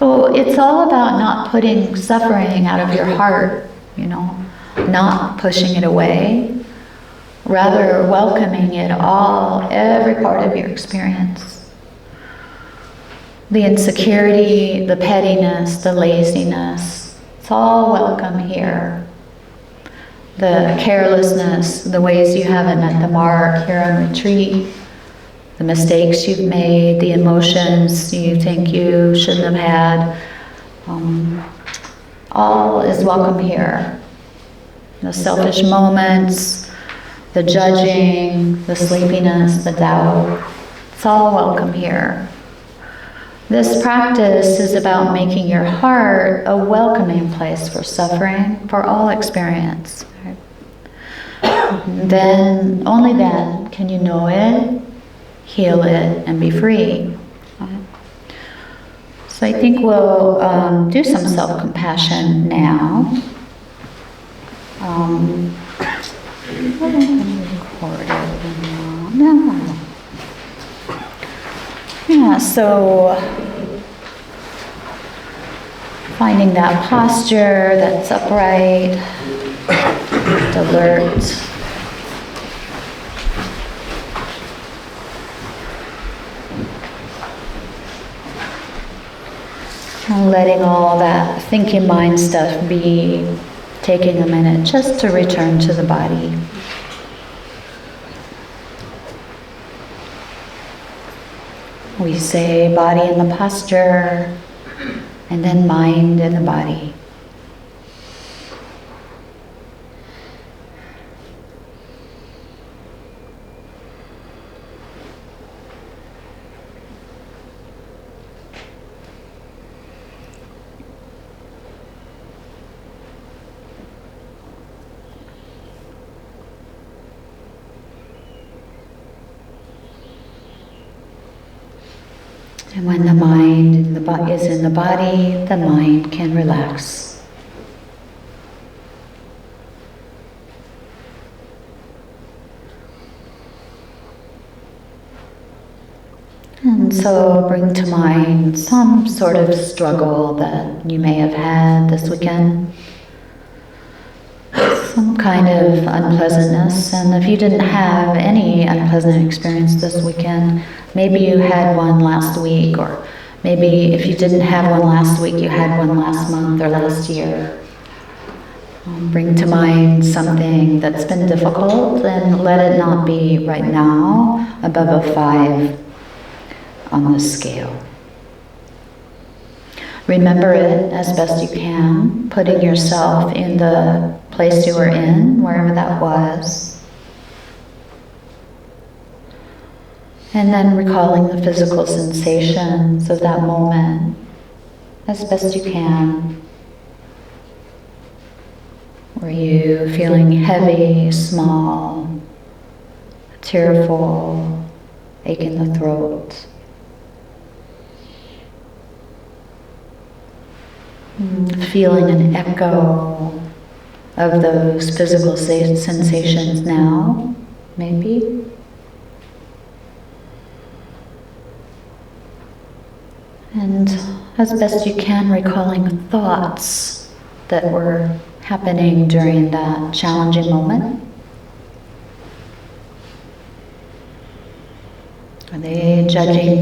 So it's all about not putting suffering out of your heart, not pushing it away, rather welcoming it all, every part of your experience. The insecurity, the pettiness, the laziness, it's all welcome here. The carelessness, the ways you haven't met the mark here on retreat, the mistakes you've made, the emotions you think you shouldn't have had, all is welcome here. The selfish moments, the judging, the sleepiness, the doubt, it's all welcome here. This practice is about making your heart a welcoming place for suffering, for all experience. Then, only then, can you know it, heal it, and be free. So I think we'll do some self-compassion now. Yeah, so finding that posture that's upright, alert. And letting all that thinking mind stuff be, taking a minute just to return to the body. We say body in the posture, and then mind in the body. And when the mind is in the body, the mind can relax. And so bring to mind some sort of struggle that you may have had this weekend. Some kind of unpleasantness, and if you didn't have any unpleasant experience this weekend, maybe you had one last week, or maybe if you didn't have one last week, you had one last month or last year. Bring to mind something that's been difficult, and let it not be right now above a 5 on the scale. Remember it as best you can, putting yourself in the place you were in, wherever that was. And then recalling the physical sensations of that moment as best you can. Were you feeling heavy, small, tearful, ache in the throat? Feeling an echo of those physical sensations now, maybe. And as best you can, recalling thoughts that were happening during that challenging moment. Are they judging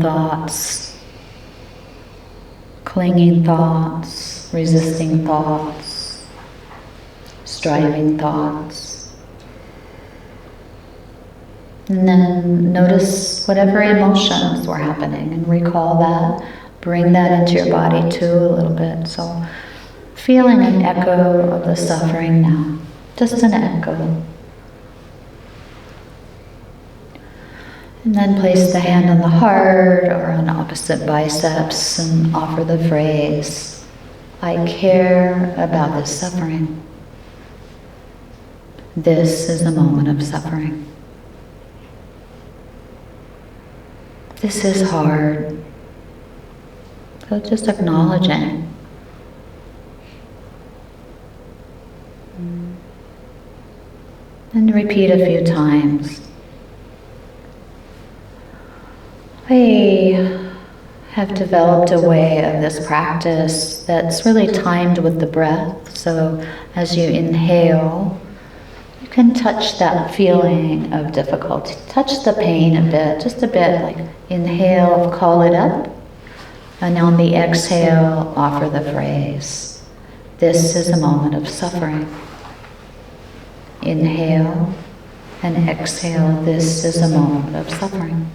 thoughts, clinging thoughts, resisting thoughts, striving thoughts? And then notice whatever emotions were happening and recall that. Bring that into your body too a little bit. So feeling an echo of the suffering now. Just an echo. And then place the hand on the heart or on opposite biceps and offer the phrase, I care about this suffering. This is a moment of suffering. This is hard. So just acknowledging. And repeat a few times. I have developed a way of this practice that's really timed with the breath. So as you inhale, you can touch that feeling of difficulty. Touch the pain a bit, just a bit, like inhale, call it up. And on the exhale, offer the phrase, this is a moment of suffering. Inhale and exhale, this is a moment of suffering.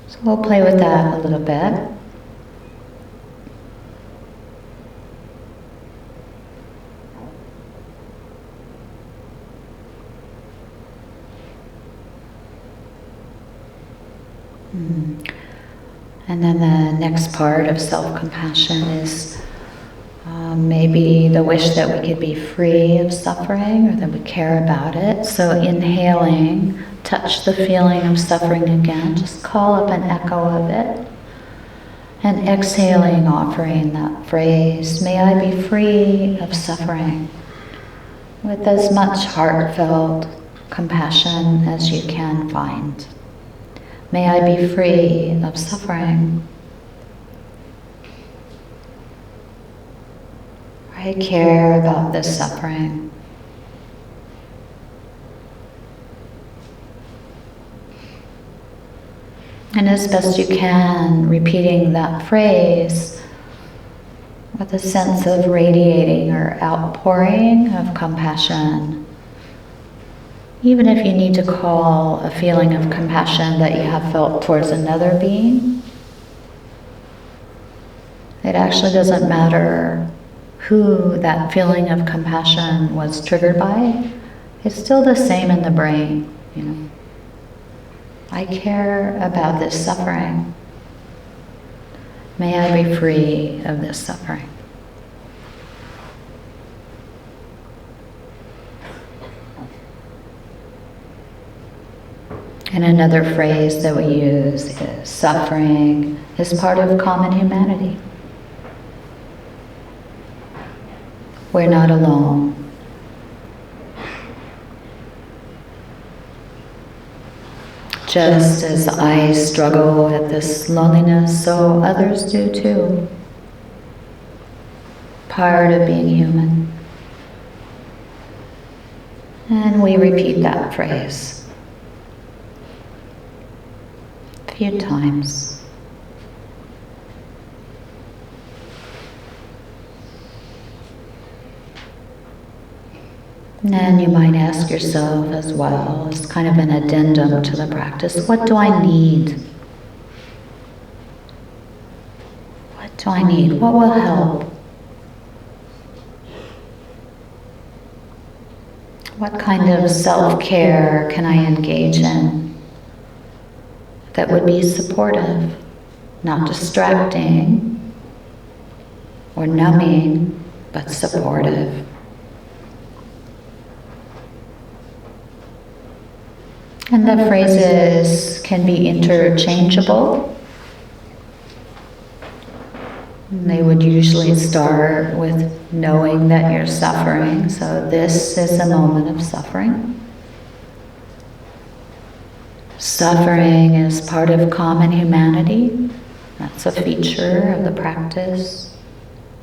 So we'll play with that a little bit. And then the next part of self-compassion is maybe the wish that we could be free of suffering or that we care about it. So inhaling, touch the feeling of suffering again, just call up an echo of it. And exhaling, offering that phrase, may I be free of suffering, with as much heartfelt compassion as you can find. May I be free of suffering. I care about this suffering. And as best you can, repeating that phrase with a sense of radiating or outpouring of compassion. Even if you need to call a feeling of compassion that you have felt towards another being, it actually doesn't matter who that feeling of compassion was triggered by. It's still the same in the brain, you know. I care about this suffering. May I be free of this suffering. And another phrase that we use is suffering is part of common humanity. We're not alone. Just as I struggle with this loneliness, so others do too. Part of being human. And we repeat that phrase a few times. And then you might ask yourself as well, as kind of an addendum to the practice, what do I need? What do I need? What will help? What kind of self-care can I engage in that would be supportive, not distracting or numbing, but supportive? And the phrases can be interchangeable. They would usually start with knowing that you're suffering. So this is a moment of suffering. Suffering is part of common humanity. That's a feature of the practice.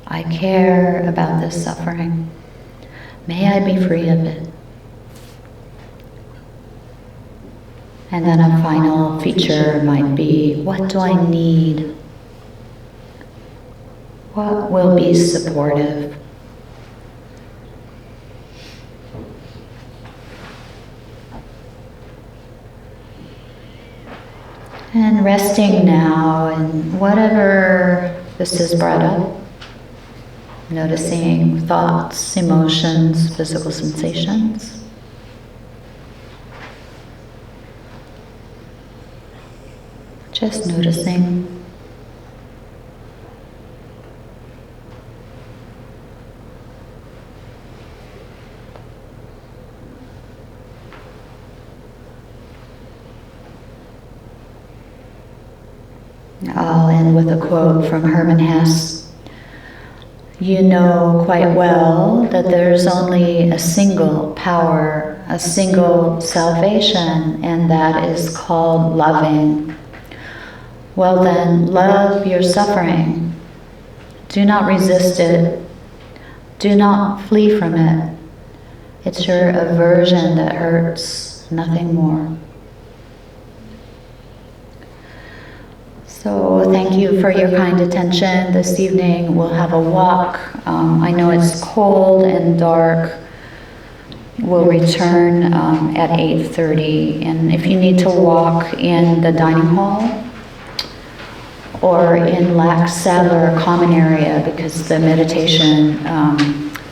I care about this suffering. May I be free of it. And then a final feature might be, what do I need? What will be supportive? And resting now in whatever this has brought up, noticing thoughts, emotions, physical sensations. Just noticing. I'll end with a quote from Hermann Hesse. You know quite well that there's only a single power, a single salvation, and that is called loving. Well then, love your suffering. Do not resist it. Do not flee from it. It's your aversion that hurts, nothing more. So thank you for your kind attention. This evening we'll have a walk. I know it's cold and dark. We'll return at 8:30. And if you need to walk in the dining hall or in Lax Sadler common area because the meditation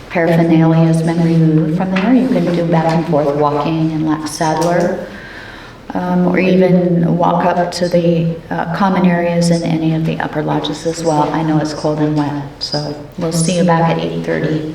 paraphernalia has been removed from there, you can do back and forth walking in Lax Sadler. Or even walk up to the common areas in any of the upper lodges as well. I know it's cold and wet, so we'll see you back at 8:30.